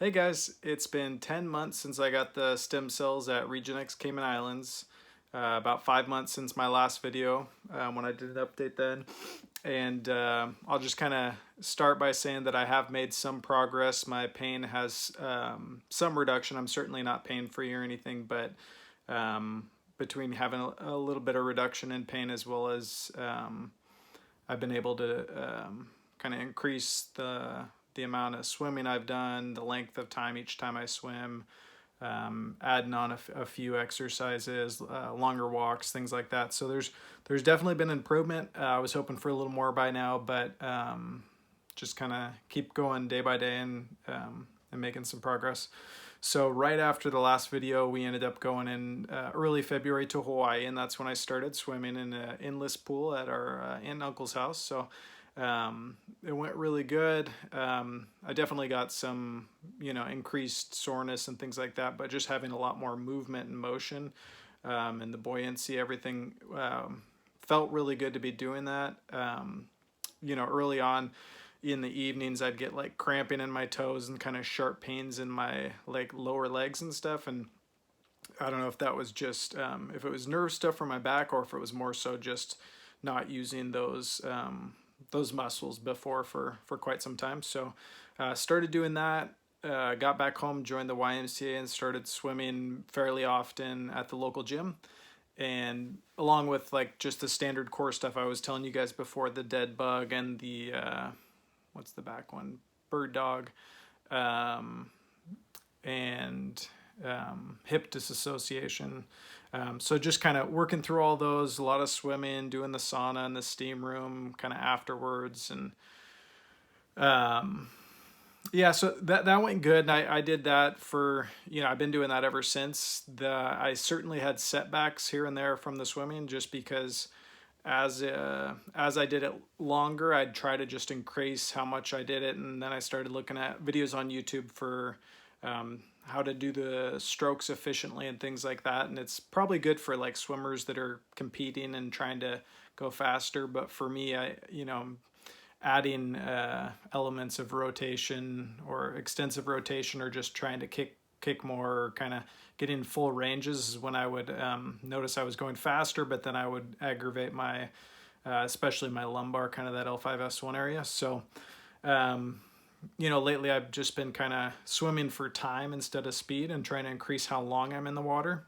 Hey guys, it's been 10 months since I got the stem cells at Regenexx Cayman Islands. About 5 months since my last video when I did an update then. And I'll just kind of start by saying that I have made some progress. My pain has some reduction. I'm certainly not pain free or anything, but between having a little bit of reduction in pain as well as I've been able to kind of increase the amount of swimming I've done, the length of time each time I swim, adding on a few exercises, longer walks, things like that. So there's definitely been improvement. I was hoping for a little more by now, but just kind of keep going day by day and making some progress. So right after the last video, we ended up going in early February to Hawaii, and that's when I started swimming in an endless pool at our aunt and uncle's house. So it went really good. I definitely got some, increased soreness and things like that, but just having a lot more movement and motion and the buoyancy, everything felt really good to be doing that. Early on in the evenings, I'd get like cramping in my toes and kind of sharp pains in my like lower legs and stuff. And I don't know if that was just, if it was nerve stuff from my back or if it was more so just not using those muscles before for quite some time. So started doing that, got back home, joined the YMCA and started swimming fairly often at the local gym. And along with like just the standard core stuff I was telling you guys before, the dead bug and the, what's the back one? Bird dog, and hip disassociation. So just kind of working through all those, a lot of swimming, doing the sauna in the steam room kind of afterwards. And yeah, so that went good. And I did that for, I've been doing that ever since. I certainly had setbacks here and there from the swimming just because as I did it longer, I'd try to just increase how much I did it. And then I started looking at videos on YouTube for how to do the strokes efficiently and things like that. And it's probably good for like swimmers that are competing and trying to go faster. But for me, adding elements of rotation or extensive rotation or just trying to kick more or kind of getting full ranges is when I would notice I was going faster, but then I would aggravate my especially my lumbar, kind of that L5S1 area. So lately I've just been kind of swimming for time instead of speed and trying to increase how long I'm in the water.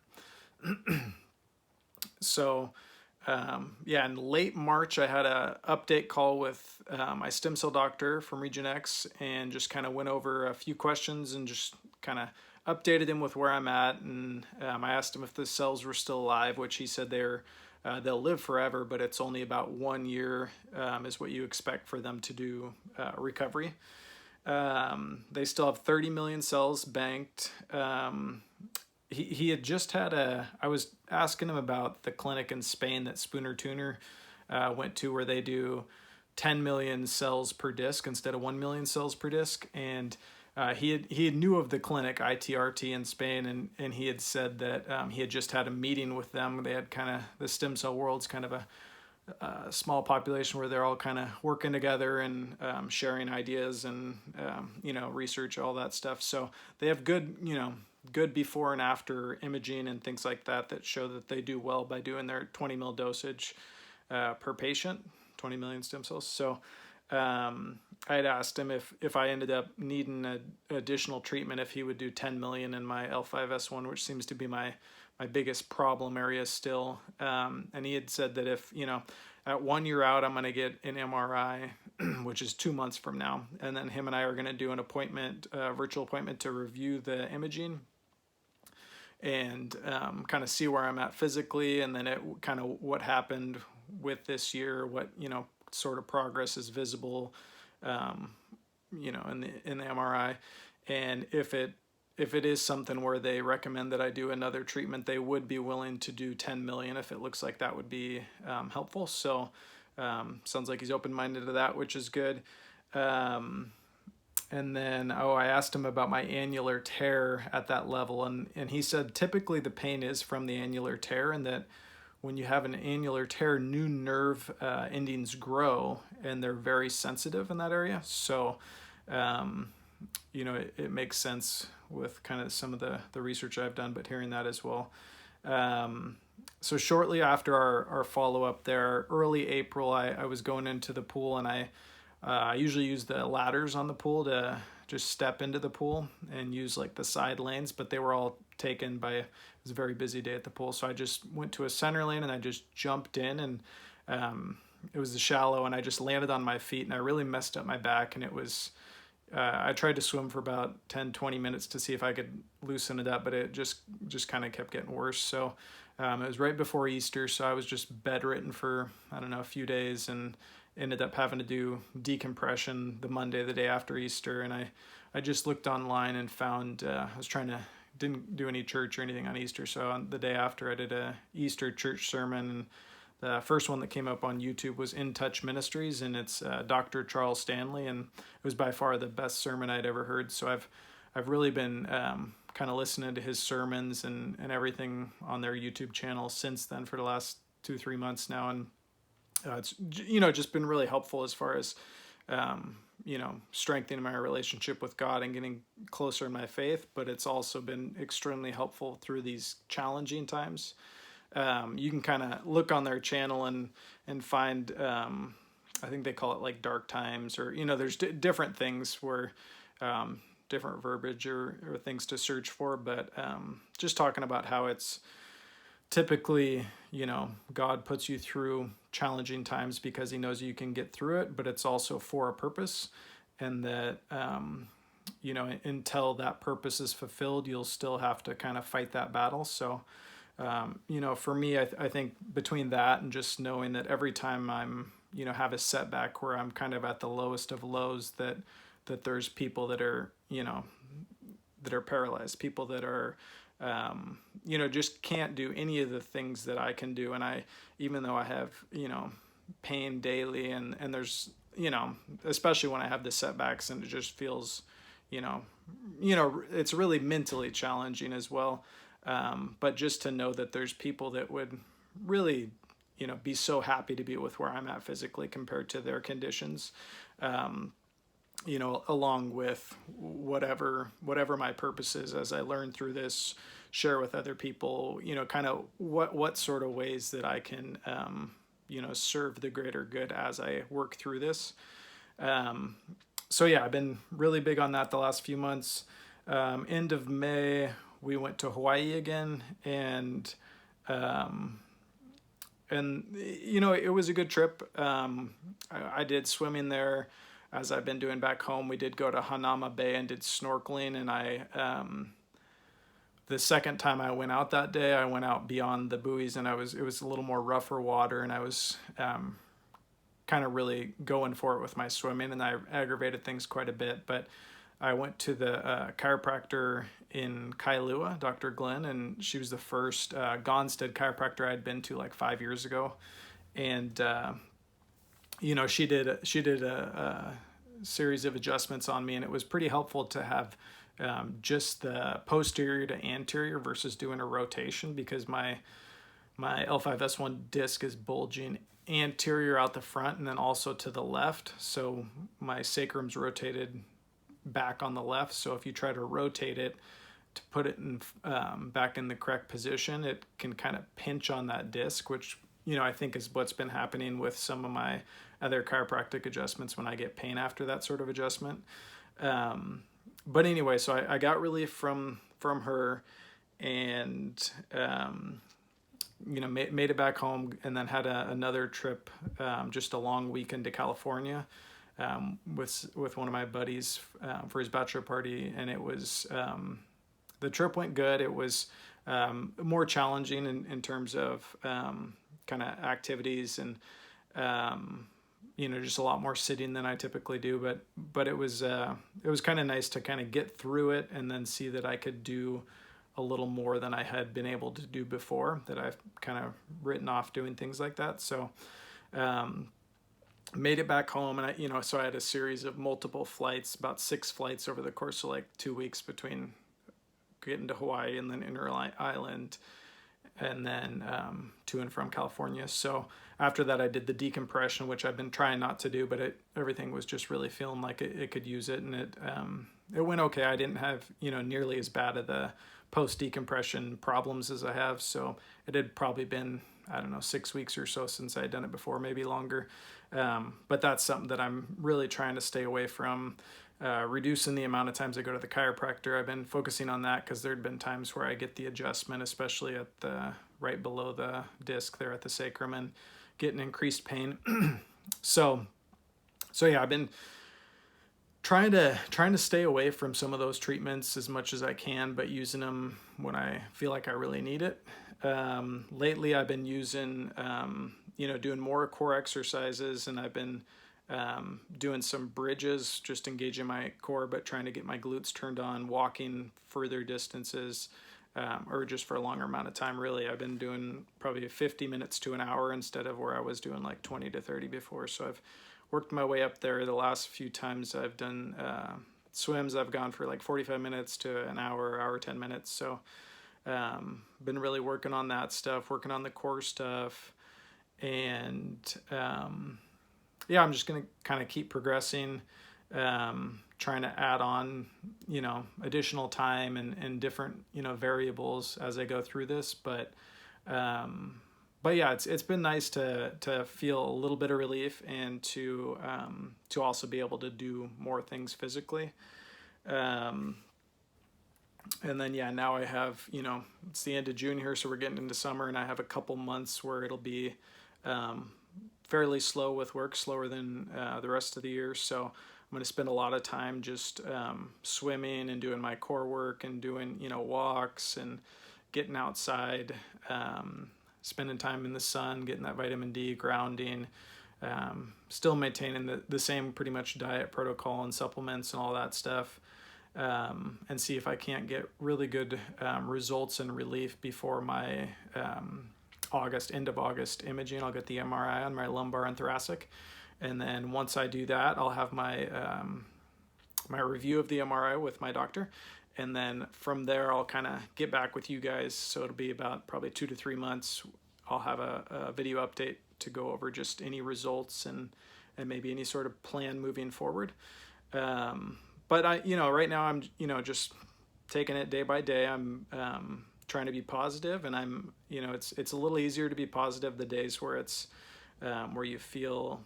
So in late March, I had a update call with my stem cell doctor from Regenexx and just kind of went over a few questions and just kind of updated him with where I'm at. And I asked him if the cells were still alive, which he said they'll live forever, but it's only about 1 year is what you expect for them to do recovery. They still have 30 million cells banked. He had just had I was asking him about the clinic in Spain that Spooner Tuner went to, where they do 10 million cells per disc instead of 1 million cells per disc. And he knew of the clinic ITRT in Spain, and he had said that he had just had a meeting with them. They had kind of, the stem cell world's kind of a small population where they're all kind of working together and sharing ideas and research, all that stuff. So they have good before and after imaging and things like that show that they do well by doing their 20 mil dosage per patient, 20 million stem cells. So I had asked him if I ended up needing additional treatment, if he would do 10 million in my L5S1, which seems to be my biggest problem area still. And he had said that if, at 1 year out, I'm going to get an MRI, which is 2 months from now. And then him and I are going to do an appointment, virtual appointment to review the imaging and kind of see where I'm at physically. And then kind of what happened with this year, what, sort of progress is visible, in the MRI. And if it is something where they recommend that I do another treatment, they would be willing to do 10 million if it looks like that would be helpful. So sounds like he's open-minded to that, which is good. And then, I asked him about my annular tear at that level. And he said typically the pain is from the annular tear, and that when you have an annular tear, new nerve endings grow and they're very sensitive in that area. So it makes sense with kind of some of the research I've done, but hearing that as well. So shortly after our follow-up there, early April, I was going into the pool, and I usually use the ladders on the pool to just step into the pool and use like the side lanes, but they were all taken by, it was a very busy day at the pool. So I just went to a center lane and I just jumped in, and it was shallow, and I just landed on my feet, and I really messed up my back. And it was, I tried to swim for about 10-20 minutes to see if I could loosen it up, but it just kind of kept getting worse. So it was right before Easter, so I was just bedridden for, I don't know, a few days, and ended up having to do decompression the Monday, the day after Easter. And I just looked online and found, didn't do any church or anything on Easter. So on the day after, I did a Easter church sermon. And the first one that came up on YouTube was In Touch Ministries, and it's Dr. Charles Stanley, and it was by far the best sermon I'd ever heard. So I've really been kind of listening to his sermons and everything on their YouTube channel since then for the last 2-3 months now. And it's just been really helpful as far as strengthening my relationship with God and getting closer in my faith. But it's also been extremely helpful through these challenging times. You can kind of look on their channel and find, I think they call it like dark times, or there's different things where different verbiage or things to search for. But just talking about how it's typically, God puts you through challenging times because he knows you can get through it, but it's also for a purpose, and that, until that purpose is fulfilled, you'll still have to kind of fight that battle. So, for me, I think between that and just knowing that every time I'm, have a setback where I'm kind of at the lowest of lows, that there's people that are, that are paralyzed, people that are, just can't do any of the things that I can do. And even though I have, pain daily, and there's, especially when I have the setbacks, and it just feels, it's really mentally challenging as well. But just to know that there's people that would really, be so happy to be with where I'm at physically compared to their conditions, along with whatever my purpose is as I learn through this, share with other people, kind of what sort of ways that I can, serve the greater good as I work through this. So yeah, I've been really big on that the last few months. End of May, we went to Hawaii again, and it was a good trip. I did swimming there, as I've been doing back home. We did go to Hanama Bay and did snorkeling, and the second time I went out that day, I went out beyond the buoys, and it was a little more rougher water, and I was kind of really going for it with my swimming, and I aggravated things quite a bit. But I went to the chiropractor in Kailua, Dr. Glenn, and she was the first Gonstead chiropractor I'd been to like 5 years ago. And, she did a series of adjustments on me, and it was pretty helpful to have just the posterior to anterior versus doing a rotation, because my L5S1 disc is bulging anterior out the front and then also to the left. So my sacrum's rotated back on the left. So if you try to rotate it to put it in back in the correct position, it can kind of pinch on that disc, which I think is what's been happening with some of my other chiropractic adjustments when I get pain after that sort of adjustment. But anyway, so I got relief from her, and made it back home, and then had another trip, just a long weekend to California, with one of my buddies for his bachelor party. And it was, the trip went good. It was more challenging in terms of kind of activities, and just a lot more sitting than I typically do. But it was kind of nice to kind of get through it, and then see that I could do a little more than I had been able to do before, that I've kind of written off doing things like that. So made it back home, and so I had a series of multiple flights, about 6 flights over the course of like 2 weeks, between getting to Hawaii and then inter-island, and then to and from California. So after that, I did the decompression, which I've been trying not to do, but everything was just really feeling like it could use it, and it went okay. I didn't have, you know, nearly as bad of the post decompression problems as I have. So it had probably been, I don't know, 6 weeks or so since I had done it before, maybe longer. But that's something that I'm really trying to stay away from. Reducing the amount of times I go to the chiropractor. I've been focusing on that because there'd been times where I get the adjustment, especially at the right below the disc there at the sacrum, and getting increased pain. So yeah, I've been trying to stay away from some of those treatments as much as I can, but using them when I feel like I really need it. Lately, I've been using, you know, doing more core exercises, and I've been doing some bridges, just engaging my core, but trying to get my glutes turned on, walking further distances, or just for a longer amount of time. Really, I've been doing probably 50 minutes to an hour instead of where I was doing like 20 to 30 before. So I've worked my way up there. The last few times I've done swims, I've gone for like 45 minutes to an hour 10 minutes. So been really working on that stuff, working on the core stuff, and yeah, I'm just going to kind of keep progressing, trying to add on, you know, additional time and different, you know, variables as I go through this. But yeah, it's been nice to feel a little bit of relief, and to also be able to do more things physically. And then, yeah, now I have, you know, it's the end of June here, so we're getting into summer, and I have a couple months where it'll be fairly slow with work, slower than the rest of the year. So I'm going to spend a lot of time just swimming and doing my core work and doing, you know, walks and getting outside, spending time in the sun, getting that vitamin D, grounding, still maintaining the same pretty much diet protocol and supplements and all that stuff. And see if I can't get really good results and relief before my end of August imaging. I'll get the MRI on my lumbar and thoracic, and then once I do that, I'll have my my review of the MRI with my doctor, and then from there I'll kind of get back with you guys. So it'll be about probably 2 to 3 months. I'll have a video update to go over just any results and maybe any sort of plan moving forward. But I, you know, right now I'm, you know, just taking it day by day. I'm trying to be positive, and I'm, you know, it's a little easier to be positive the days where it's where you feel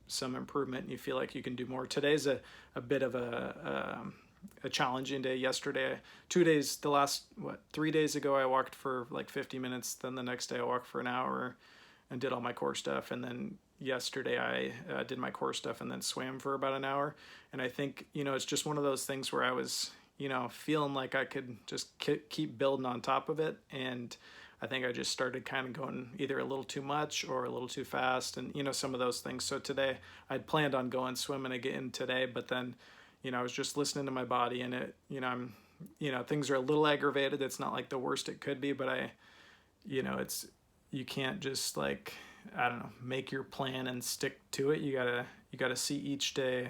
some improvement and you feel like you can do more. Today's a bit of a challenging day. Yesterday, 3 days ago, I walked for like 50 minutes. Then the next day I walked for an hour and did all my core stuff. And then yesterday I did my core stuff and then swam for about an hour. And I think, you know, it's just one of those things where I was, you know, feeling like I could just keep building on top of it. And I think I just started kind of going either a little too much or a little too fast, and, you know, some of those things. So today I'd planned on going swimming again today, but then, you know, I was just listening to my body, and it, you know, things are a little aggravated. It's not like the worst it could be, but you know, you can't just, like, I don't know, make your plan and stick to it. You gotta see each day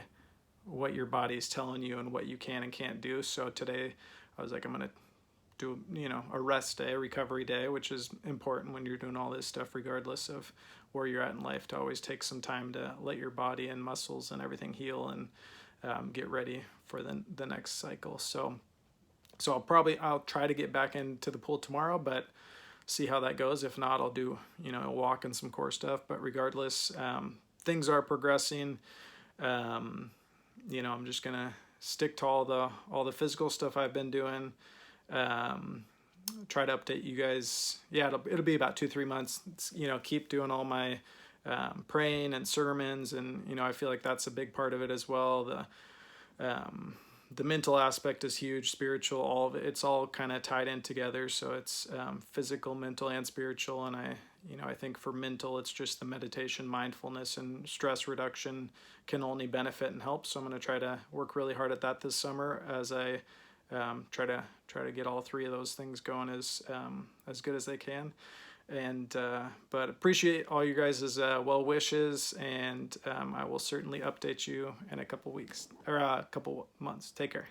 what your body's telling you and what you can and can't do. So today I was like, I'm gonna do, you know, a rest day, a recovery day, which is important when you're doing all this stuff, regardless of where you're at in life, to always take some time to let your body and muscles and everything heal and get ready for the next cycle. So I'll try to get back into the pool tomorrow, but see how that goes. If not, I'll do, you know, a walk and some core stuff. But regardless, things are progressing. You know, I'm just gonna stick to all the physical stuff I've been doing. Try to update you guys. Yeah, it'll be about 2-3 months. You know, keep doing all my praying and sermons, and, you know, I feel like that's a big part of it as well. The mental aspect is huge, spiritual, all of it. It's all kind of tied in together. So it's physical, mental, and spiritual. And I think for mental, it's just the meditation, mindfulness, and stress reduction can only benefit and help. So I'm going to try to work really hard at that this summer as I try to get all three of those things going as good as they can. And but appreciate all you guys' well wishes, and I will certainly update you in a couple weeks or a couple months. Take care.